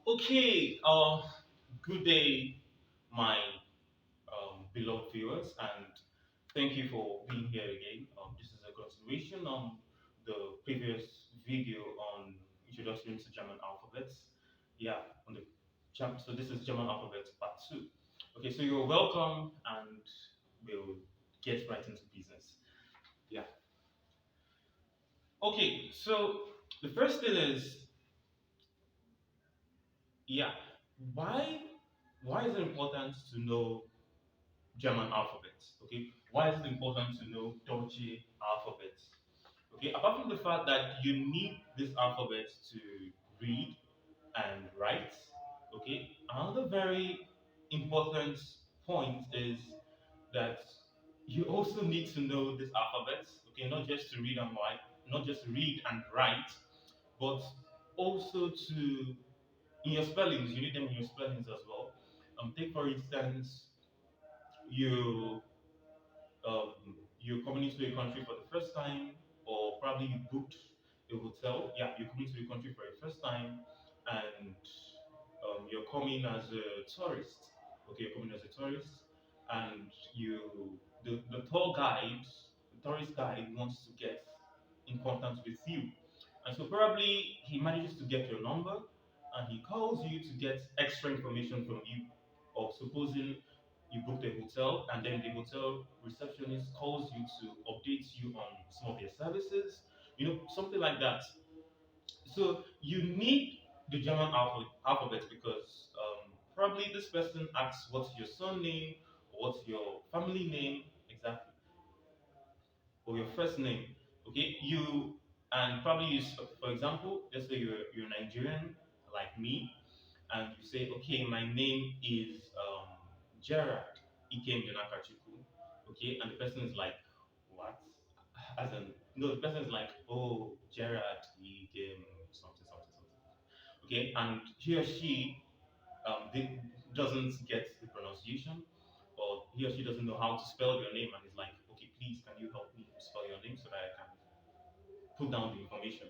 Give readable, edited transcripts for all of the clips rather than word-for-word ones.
Okay, good day, my beloved viewers, and thank you for being here again. This is a continuation on the previous video on introduction to German alphabets. Yeah, on the so this is German alphabet part two. Okay, so you're welcome, and we'll get right into business. Yeah. Okay, so the first thing is, yeah, why why is it important to know German alphabet? Okay, why is it important to know Deutsche alphabet? Okay, apart from the fact that you need this alphabet to read and write, okay, another very important point is that you also need to know this alphabet, okay, not just to read and write, not just read and write, but also to in your spellings, you need them in your spellings as well. Take for instance, you you're coming into a country for the first time, or probably you booked a hotel. Yeah, you're coming to a country for the first time, and you're coming as a tourist. Okay, you're coming as a tourist, and the tour guide, the tourist guide wants to get in contact with you, and so probably he manages to get your number, and he calls you to get extra information from you, or supposing you booked a hotel and then the hotel receptionist calls you to update you on some of their services, something like that. So you need the German alphabet because probably this person asks what's your surname or what's your family name exactly, or your first name. Okay, you and probably for example, let's say you're Nigerian like me, and you say, okay, my name is Gerard Ikem Denakachuku, okay, and the person is like, what? As in, no, the person is like, oh, Gerard Ikem something, something, something, okay, and he or she doesn't get the pronunciation, or he or she doesn't know how to spell your name, and is like, okay, please, can you help me spell your name so that I can put down the information,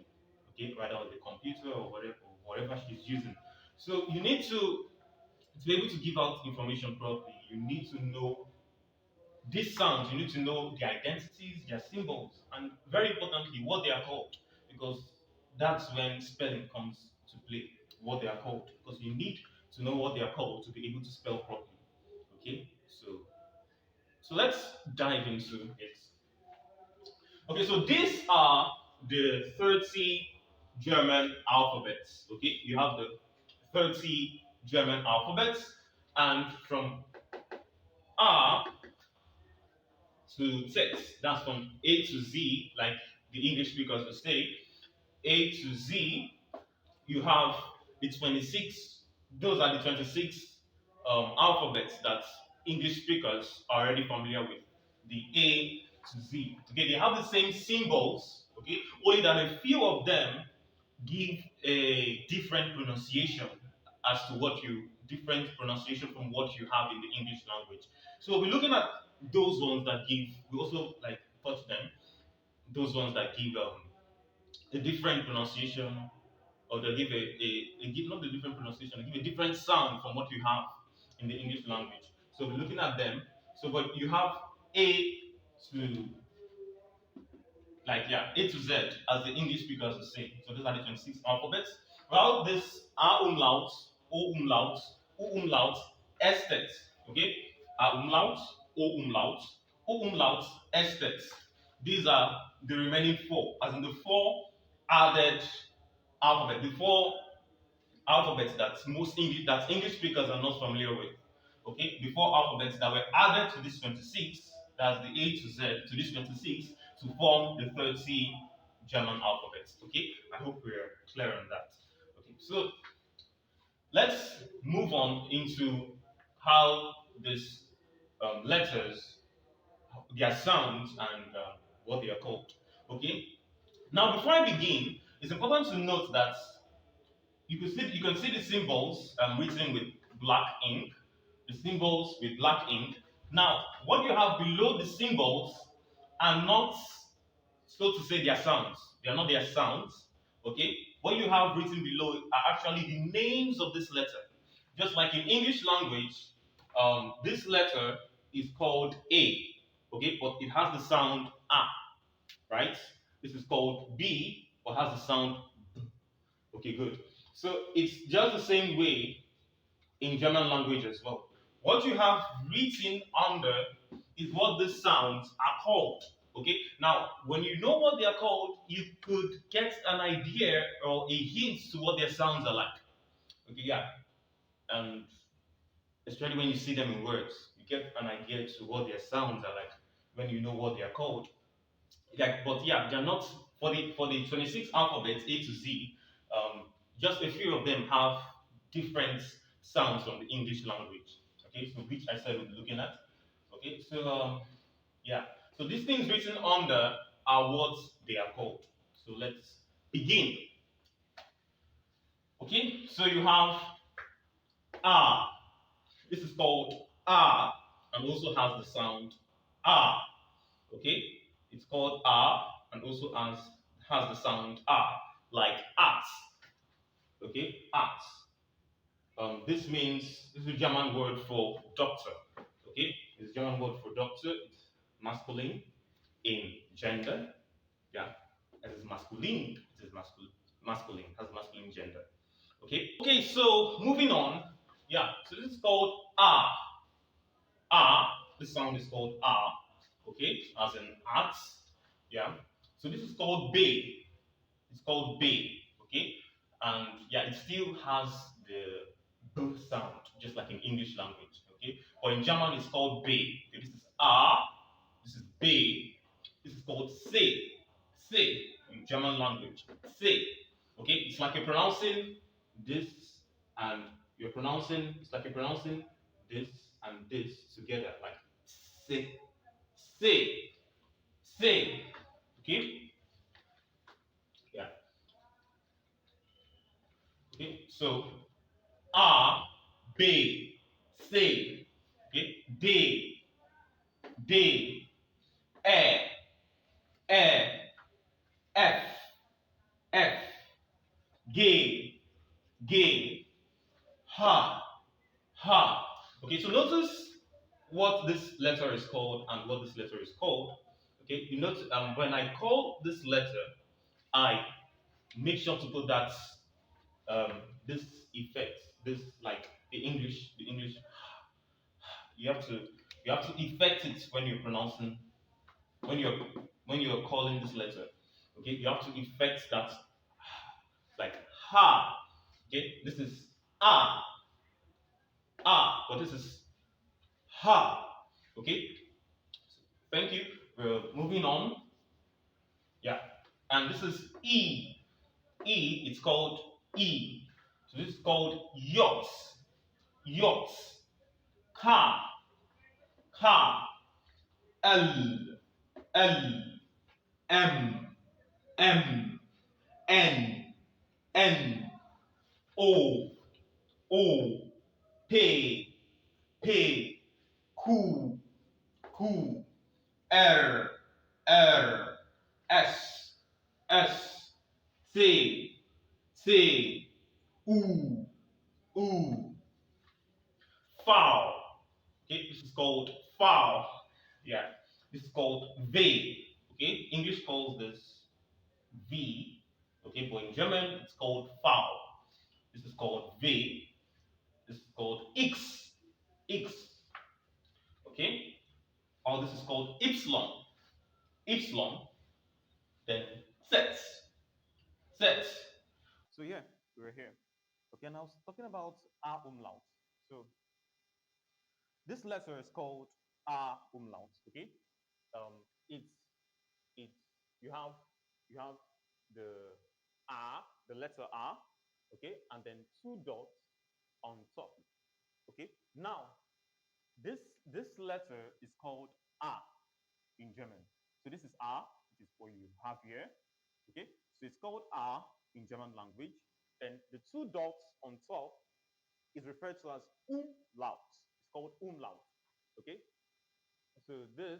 okay, right on the computer or whatever she's using. So you need to be able to give out information properly, you need to know these sounds, you need to know their identities, their symbols, and very importantly, what they are called, because that's when spelling comes to play, what they are called, because you need to know what they are called to be able to spell properly. Okay, so let's dive into it. Okay, so these are the 30 German alphabets. Okay, you have the 30 German alphabets, and from R to Z, that's from A to Z, like the English speakers will say, A to Z, you have the 26, those are the 26 alphabets that English speakers are already familiar with. The A to Z. Okay, they have the same symbols, okay, only that a few of them give a different pronunciation as to what you different pronunciation from what you have in the English language. So we're looking at those ones that give. We also like touch them. Those ones that give a different pronunciation, or they give a give not a different pronunciation, they give a different sound from what you have in the English language. So we're looking at them. So but you have A to A to Z, as the English speakers will say. So those are the 26 alphabets. Well, this R umlaut, O umlaut, U umlaut, estet. Okay? R umlaut, O umlaut, U umlaut, estet. These are the remaining four, as in the four added alphabet, the four alphabets that English speakers are not familiar with. Okay, the four alphabets that were added to this 26, that's the A to Z to this 26 to form the 30 German alphabets. Okay, I hope we're clear on that. Okay, so let's move on into how these letters, their sounds, and what they are called. Okay, now before I begin, it's important to note that you can see the symbols written with black ink, the symbols with black ink. Now, what you have below the symbols are not, so to say, their sounds. They are not their sounds. Okay, what you have written below are actually the names of this letter. Just like in English language, this letter is called A. Okay, but it has the sound A, right? This is called B, but has the sound B. Okay, good. So it's just the same way in German language as well. What you have written under is what the sounds are called. Okay, now when you know what they are called, you could get an idea or a hint to what their sounds are like. Okay, yeah, and especially when you see them in words, you get an idea to what their sounds are like when you know what they are called. Yeah, but yeah, they're not for the 26 alphabets A to Z. Just a few of them have different sounds from the English language. Okay, so which I said we'll be looking at. Okay, so yeah, so these things written under are what they are called. So let's begin. Okay, so you have ah. This is called ah, and also has the sound ah. Okay, it's called ah, and also has the sound ah, like arts. Okay, arts. This is a German word for doctor. Okay, it's a German word for doctor. It's masculine in gender. Yeah, it is masculine. It is masculine, has masculine gender. Okay. Okay. So moving on. Yeah. So this is called ah. Ah. This sound is called ah. Okay, as in arts. Yeah. So this is called bay. It's called bay. Okay, and yeah, it still has the b sound, just like in English language. Okay, but in German it's called bay. Okay, this is ah. This is bay. This is called say. Say in German language. Say. Okay, it's like you're pronouncing this and you're pronouncing. It's like you're pronouncing this and this together, like say, say, say. Okay, yeah. Okay, so a, b, say. Okay, d, d, e, e, f, f, g, g, ha, ha. Okay, so notice what this letter is called and what this letter is called. Okay, you notice when I call this letter, I make sure to put that um, this effect, this like the English, you have to you have to effect it when you're pronouncing when you're when you're calling this letter. Okay, you have to effect that like ha. Okay, this is ah ah, but this is ha. Okay, thank you. We're moving on. Yeah, and this is e. E. It's called e. So this is called yachts. Yachts. Car. Car. L. L. M. M. N. N. O. O. P. P. Q. Q. R. R. S. S. C. C. U. U. Foul. Okay, this is called foul. Yeah, this is called V. Okay, English calls this V. Okay, but in German it's called foul. This is called V. This is called X. X. Okay, or this is called Epsilon. Epsilon. Then sets. Sets. So yeah, we're here. Okay, and I was talking about R umlaut. So this letter is called R umlaut. Okay, it's it's you have the R, the letter R, okay, and then two dots on top. Okay, now this letter is called R in German. So this is R, which is what you have here. Okay, so it's called R in German language. Then the two dots on top is referred to as umlaut. It's called umlaut. Okay, so this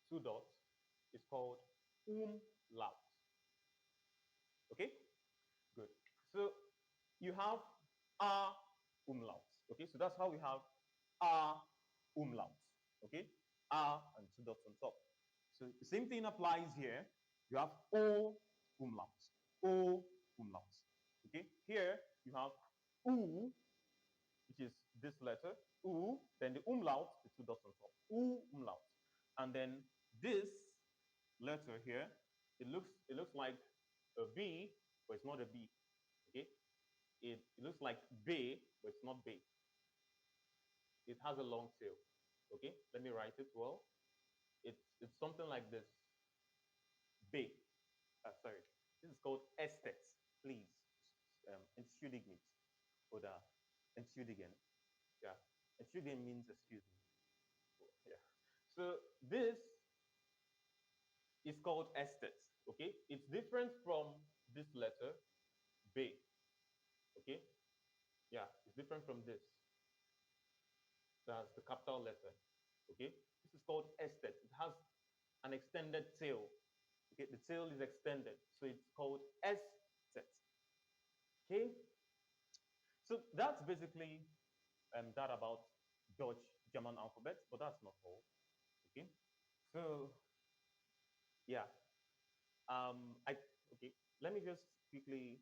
two dots is called umlaut. Okay, you have a umlauts. Okay, so that's how we have a umlauts. Okay, a and two dots on top. So the same thing applies here. You have o umlauts. O umlauts. Okay, here you have u, which is this letter, u, then the umlaut, the two dots on top, u umlaut. And then this letter here, it looks like a B, but it's not a B. Okay, it looks like B, but it's not B. It has a long tail. Okay, let me write it well. It's something like this. B. Sorry, this is called estet. Please, entschuldig mich oder entschuldigen. Yeah, entschuldigen means excuse me. Yeah. So this is called estet. Okay, it's different from this letter B. Okay, yeah, it's different from this. That's the capital letter. Okay, this is called estet. It has an extended tail. Okay, the tail is extended, so it's called estet. Okay, so that's basically that about Dutch German alphabet, but that's not all. Okay, so yeah, I okay. Let me just quickly.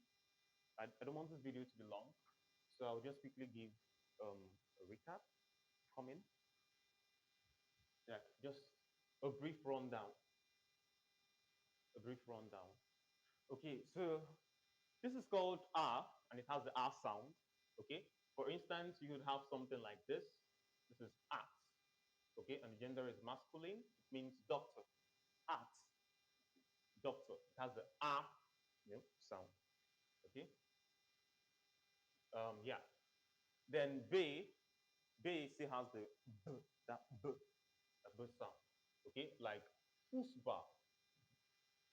I don't want this video to be long, so I'll just quickly give a recap. Comment. Yeah, just a brief rundown. A brief rundown. Okay, so this is called R, and it has the R sound. Okay, for instance, you could have something like this. This is art. Okay, and the gender is masculine. It means doctor. Art, doctor. It has the R, sound. Okay. Yeah. Then B still has the B, that B sound. Okay, like football,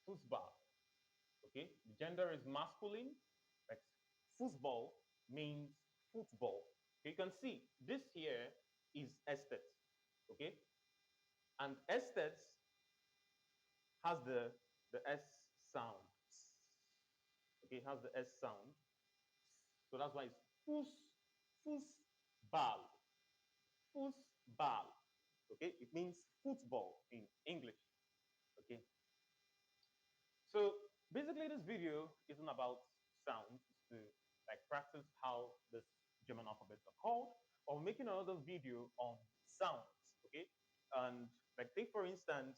football. Okay, the gender is masculine. Like football means football. Okay, you can see this here is estet. Okay, and estet has the S sound. Okay, it has the S sound. So that's why it's football, football. Okay, it means football in English. Okay, so basically this video isn't about sounds. It's to like practice how this German alphabets are called, or making another video on sounds. Okay, and like take for instance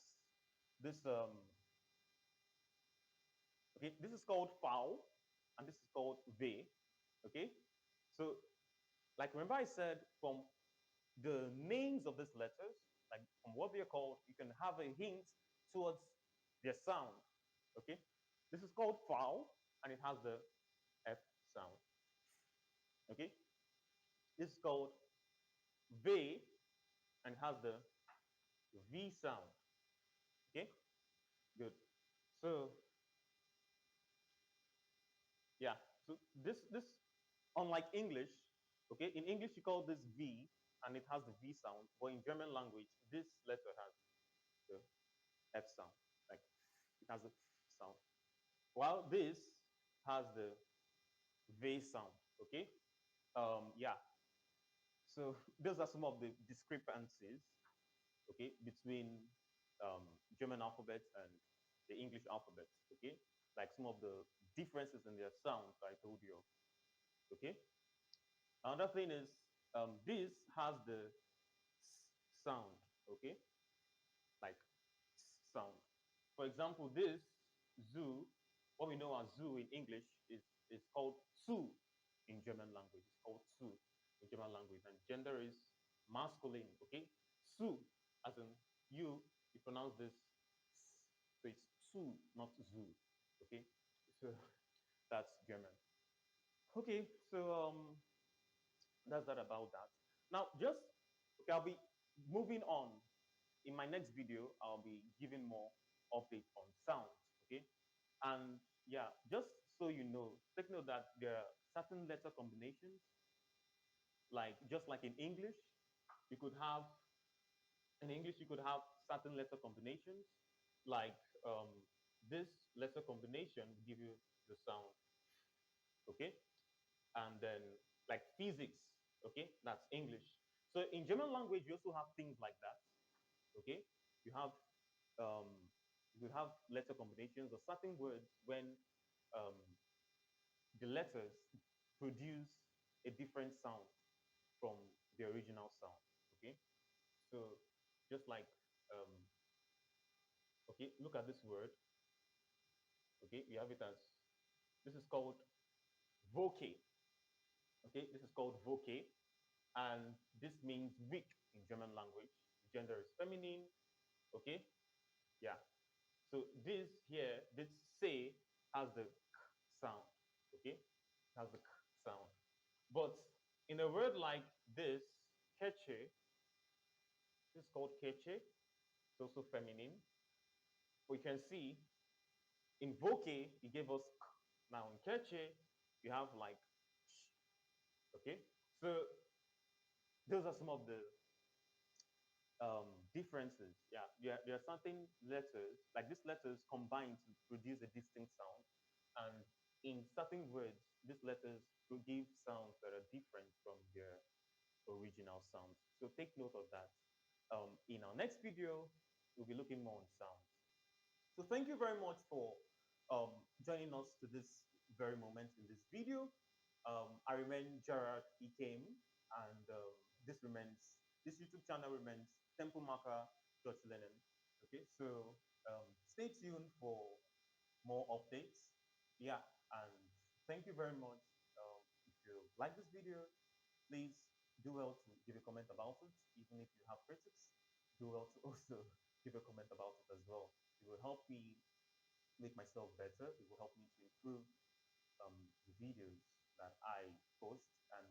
this okay, this is called foul, and this is called v. Okay, so like remember I said from the names of these letters, like from what they're called, you can have a hint towards their sound. Okay, this is called foul, and it has the F sound. Okay, this is called V, and it has the V sound. Okay, good. So yeah, so this unlike English, okay, in English you call this V, and it has the V sound, but in German language this letter has the F sound, like it has a sound, while this has the V sound. Okay, yeah. So those are some of the discrepancies, okay, between German alphabets and the English alphabet. Okay, like some of the differences in their sounds I told you. Okay, another thing is this has the sound. Okay, like sound. For example, this zoo, what we know as zoo in English is called zu in German language. It's called zu in German language, and gender is masculine. Okay, zu, as in you pronounce this, so it's zu, not zoo. Okay, so that's German. Okay, so that's that about that. Now, just okay, I'll be moving on. In my next video, I'll be giving more update on sounds. Okay, and yeah, just so you know, take note that there are certain letter combinations, like just like you could have in English you could have certain letter combinations, like this letter combination will give you the sound. Okay, and then like physics. Okay, that's English. So in German language, you also have things like that. Okay, you have um, you have letter combinations or certain words when um, the letters produce a different sound from the original sound. Okay, so just like um, okay, look at this word. Okay, we have it as this is called voke. Okay, this is called voke, and this means weak in German language. The gender is feminine. Okay, yeah. So this here, this say has the k sound. Okay, has the k sound. But in a word like this, keche, this is called keche. It's also feminine. We can see in voke, it gave us k. Now in keche, you have like sh. Okay, so those are some of the differences. Yeah, there are certain letters, like these letters combine to produce a distinct sound. And in certain words, these letters will give sounds that are different from their original sounds. So take note of that. In our next video, we'll be looking more on sounds. So thank you very much for joining us to this very moment in this video. I remain Gerard Ikem, and this YouTube channel remains Temple Marker Dutch Learning. Okay, so stay tuned for more updates. Yeah, and thank you very much. If you like this video, please do well to give a comment about it. Even if you have critics, do well to also give a comment about it as well. It will help me make myself better. It will help me to improve the videos that I post, and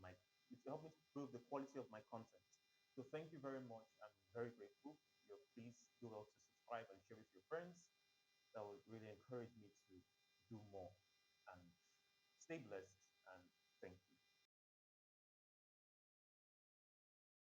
it will help me to improve the quality of my content. So thank you very much. I'm very grateful. Please do well to subscribe and share with your friends. That will really encourage me to do more. And stay blessed, and thank you.